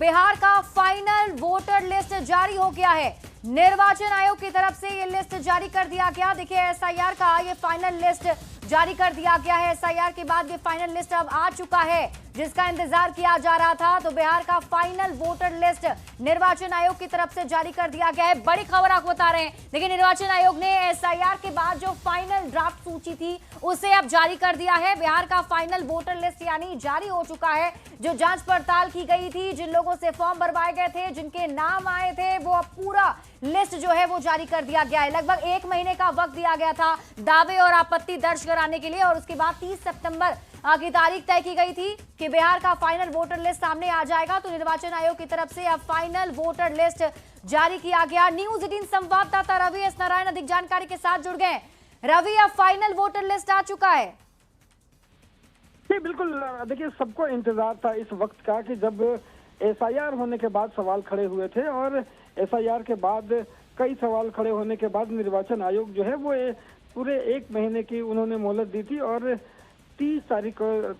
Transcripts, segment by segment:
बिहार का final voter list जारी हो गया है। निर्वाचन आयोग की तरफ से ये लिस्ट जारी कर दिया गया। देखिए एसआईआर का ये फाइनल लिस्ट जारी कर दिया गया है। एसआईआर के बाद ये फाइनल लिस्ट अब आ चुका है जिसका इंतजार किया जा रहा था। तो बिहार का फाइनल वोटर लिस्ट निर्वाचन आयोग की तरफ से जारी कर दिया गया है। बड़ी खबर आपको बता रहे हैं। देखिए निर्वाचन आयोग ने एसआईआर के बाद जो फाइनल ड्राफ्ट सूची थी उसे अब जारी कर दिया है। बिहार का फाइनल वोटर लिस्ट यानी जारी हो चुका है। जो जांच पड़ताल की गई थी, जिन लोगों से फॉर्म भरवाए गए थे, जिनके नाम आए थे, वो अब पूरा लिस्ट जो है वो जारी कर दिया गया है। लगभग 1 महीने का वक्त दिया गया था दावे और आपत्ति दर्ज कराने के लिए और उसके बाद 30 सितंबर की तारीख तय की गई थी कि बिहार का फाइनल वोटर लिस्ट सामने आ जाएगा। तो निर्वाचन आयोग की तरफ से अब फाइनल वोटर लिस्ट जारी किया गया। न्यूज 18 संवाददाता रवि एस नारायण अधिक जानकारी के साथ जुड़ गए। रवि, अब फाइनल वोटर लिस्ट आ चुका है। जी बिल्कुल, देखिए सबको इंतजार था इस वक्त का कि जब एसआईआर होने के बाद सवाल खड़े हुए थे और एसआईआर के बाद कई सवाल खड़े होने के बाद निर्वाचन आयोग जो है वो पूरे 1 महीने की उन्होंने मोहलत दी थी और 30 तारीख को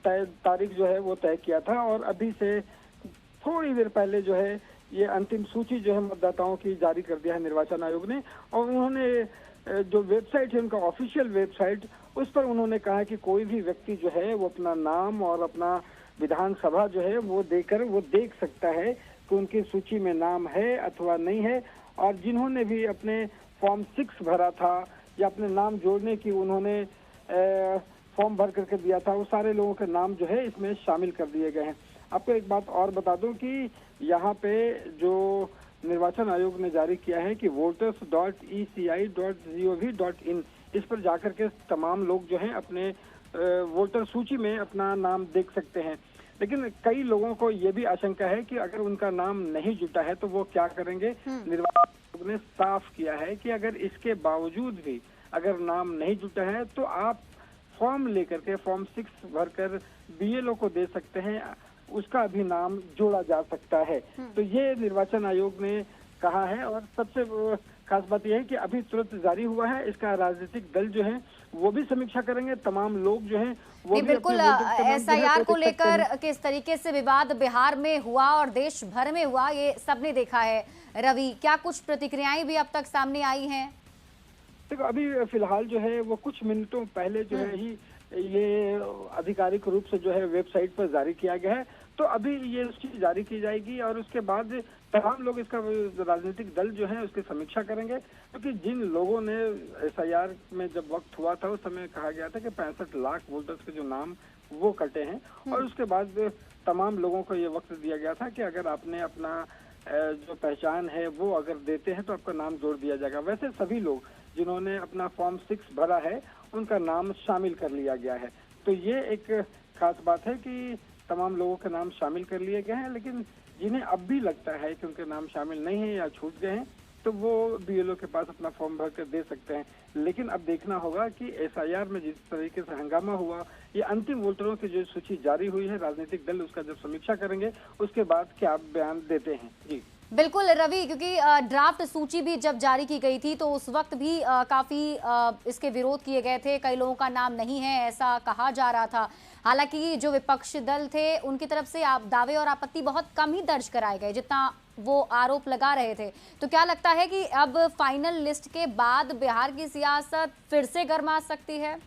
तारीख जो है वो तय किया था। और अभी से थोड़ी देर पहले जो है ये अंतिम सूची जो है मतदाताओं की जारी कर दिया है निर्वाचन आयोग ने। और उन्होंने जो वेबसाइट है उनका ऑफिशियल वेबसाइट, उस पर उन्होंने कहा कि कोई भी व्यक्ति जो है वो अपना नाम और अपना विधानसभा जो है वो देकर वो देख सकता है कि उनकी सूची में नाम है अथवा नहीं है। और जिन्होंने भी अपने फॉर्म 6 भरा था या अपने नाम जोड़ने की उन्होंने फॉर्म भर करके दिया था, वो सारे लोगों के नाम जो है इसमें शामिल कर दिए गए हैं। आपको एक बात और बता दूं कि यहाँ पे जो निर्वाचन आयोग ने जारी किया है कि voters.eci.gov.in, इस पर जाकर के तमाम लोग जो हैं अपने वोटर सूची में अपना नाम देख सकते हैं। लेकिन कई लोगों को ये भी आशंका है कि अगर उनका नाम नहीं जुटा है तो वो क्या करेंगे। निर्वाचन आयोग ने साफ किया है कि अगर इसके बावजूद भी अगर नाम नहीं जुटा है तो आप फॉर्म लेकर के फॉर्म 6 भरकर बीएलओ को दे सकते हैं, उसका भी नाम जोड़ा जा सकता है। तो ये निर्वाचन आयोग ने कहा है। और सबसे खास बात यह है कि अभी तुरंत जारी हुआ है, इसका राजनीतिक दल जो है वो भी समीक्षा करेंगे। तमाम लोग जो हैं वो भी बिल्कुल एसआईआर को लेकर किस तरीके से विवाद बिहार में हुआ और देश भर में हुआ ये सबने देखा है। रवि, क्या कुछ प्रतिक्रियाएं भी अब तक सामने आई हैं? देखो अभी फिलहाल जो है वो कुछ मिनटों पहले जो है ही ये आधिकारिक रूप से जो है वेबसाइट पर जारी किया गया है। तो अभी ये उसकी जारी की जाएगी और उसके बाद तमाम लोग इसका राजनीतिक दल जो है उसकी समीक्षा करेंगे। क्योंकि जिन लोगों ने एसआईआर में जब वक्त हुआ था उस समय कहा गया था कि 65 लाख वोटर्स के जो नाम वो कटे हैं और उसके बाद तमाम लोगों को ये वक्त दिया गया था कि अगर आपने अपना जो पहचान है वो अगर देते हैं तो आपका नाम जोड़ दिया जाएगा। वैसे सभी लोग जिन्होंने अपना फॉर्म 6 भरा है उनका नाम शामिल कर लिया गया है। तो ये एक खास बात है कि तमाम लोगों के नाम शामिल कर लिए गए हैं। लेकिन जिन्हें अब भी लगता है कि उनके नाम शामिल नहीं है या छूट गए हैं तो वो बीएलओ के पास अपना फॉर्म भर कर दे सकते हैं। लेकिन अब देखना होगा कि एसआईआर में जिस तरीके से हंगामा हुआ, ये अंतिम वोटरों की जो सूची जारी हुई है, राजनीतिक दल उसका जब समीक्षा करेंगे उसके बाद क्या बयान देते हैं। जी बिल्कुल रवि, क्योंकि ड्राफ्ट सूची भी जब जारी की गई थी तो उस वक्त भी काफी इसके विरोध किए गए थे। कई लोगों का नाम नहीं है ऐसा कहा जा रहा था। हालांकि जो विपक्ष दल थे उनकी तरफ से दावे और आपत्ति बहुत कम ही दर्ज कराए गए जितना वो आरोप लगा रहे थे। तो क्या लगता है कि अब फाइनल लिस्ट के बाद बिहार की सियासत फिर से गर्मा सकती है?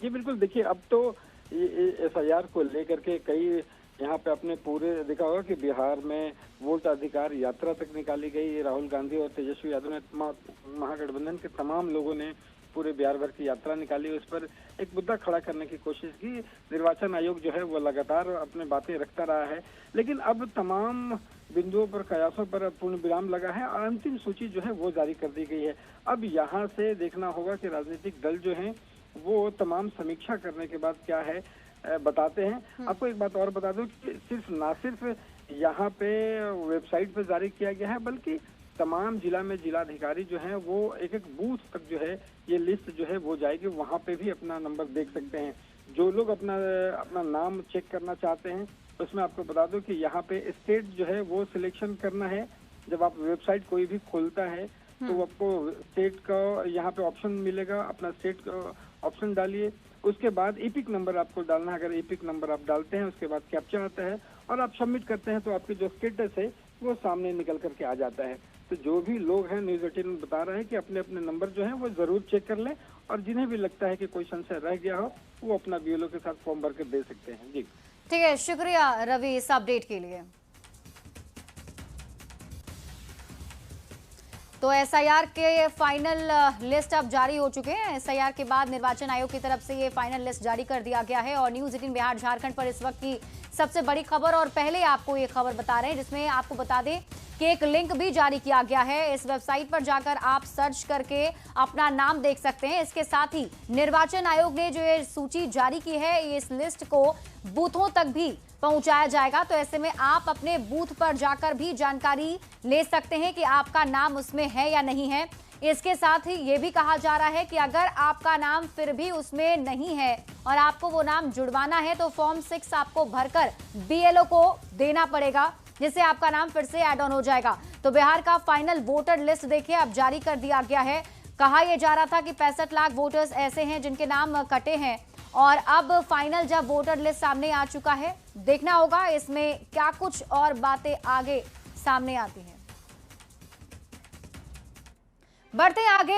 जी बिल्कुल, देखिए अब तो एसआईआर को लेकर के कई यहाँ पे आपने पूरे देखा होगा कि बिहार में वोट अधिकार यात्रा तक निकाली गई। राहुल गांधी और तेजस्वी यादव ने महागठबंधन के तमाम लोगों ने पूरे बिहार भर की यात्रा निकाली, उस पर एक मुद्दा खड़ा करने की कोशिश की। निर्वाचन आयोग जो है वो लगातार अपने बातें रखता रहा है। लेकिन अब तमाम बिंदुओं पर कयासों पर पूर्ण विराम लगा है और अंतिम सूची जो है वो जारी कर दी गई है। अब यहाँ से देखना होगा कि राजनीतिक दल जो है वो तमाम समीक्षा करने के बाद क्या है बताते हैं। आपको एक बात और बता दूं कि ना सिर्फ यहाँ पे वेबसाइट पे जारी किया गया है बल्कि तमाम जिला में जिलाधिकारी जो हैं वो एक एक बूथ तक जो है ये लिस्ट जो है वो जाएगी, वहाँ पे भी अपना नंबर देख सकते हैं। जो लोग अपना नाम चेक करना चाहते हैं उसमें आपको बता दूं कि यहाँ पे स्टेट जो है वो सिलेक्शन करना है। जब आप वेबसाइट कोई भी खोलता है तो आपको स्टेट का यहाँ पे ऑप्शन मिलेगा, अपना स्टेट का ऑप्शन डालिए। उसके बाद ईपिक नंबर आपको डालना है। अगर ईपिक नंबर आप डालते हैं उसके बाद कैप्चा आता है और आप सबमिट करते हैं तो आपकी जो स्टेटस है वो सामने निकल करके आ जाता है। तो जो भी लोग हैं न्यूज 18 में बता रहे हैं कि अपने अपने नंबर जो हैं वो जरूर चेक कर लें, और जिन्हें भी लगता है कि कोई संशय रह गया हो वो अपना बीएलओ के साथ फॉर्म भर कर दे सकते हैं। जी ठीक है, शुक्रिया रवि इस अपडेट के लिए। तो एसआईआर के फाइनल लिस्ट अब जारी हो चुके हैं। एसआईआर के बाद निर्वाचन आयोग की तरफ से ये फाइनल लिस्ट जारी कर दिया गया है और न्यूज 18 बिहार झारखंड पर इस वक्त की सबसे बड़ी खबर, और पहले आपको ये खबर बता रहे हैं जिसमें आपको बता दें कि एक लिंक भी जारी किया गया है। इस वेबसाइट पर जाकर आप सर्च करके अपना नाम देख सकते हैं। इसके साथ ही निर्वाचन आयोग ने जो ये सूची जारी की है, इस लिस्ट को बूथों तक भी पहुंचाया जाएगा। तो ऐसे में आप अपने बूथ पर जाकर भी जानकारी ले सकते हैं कि आपका नाम उसमें है या नहीं है। इसके साथ ही ये भी कहा जा रहा है कि अगर आपका नाम फिर भी उसमें नहीं है और आपको वो नाम जुड़वाना है तो फॉर्म 6 आपको भरकर बीएलओ को देना पड़ेगा, जिससे आपका नाम फिर से ऐड ऑन हो जाएगा। तो बिहार का फाइनल वोटर लिस्ट देखिए अब जारी कर दिया गया है। कहा यह जा रहा था कि 65 लाख वोटर्स ऐसे हैं जिनके नाम कटे हैं, और अब फाइनल जब वोटर लिस्ट सामने आ चुका है, देखना होगा इसमें क्या कुछ और बातें आगे सामने आती हैं। बढ़ते आगे।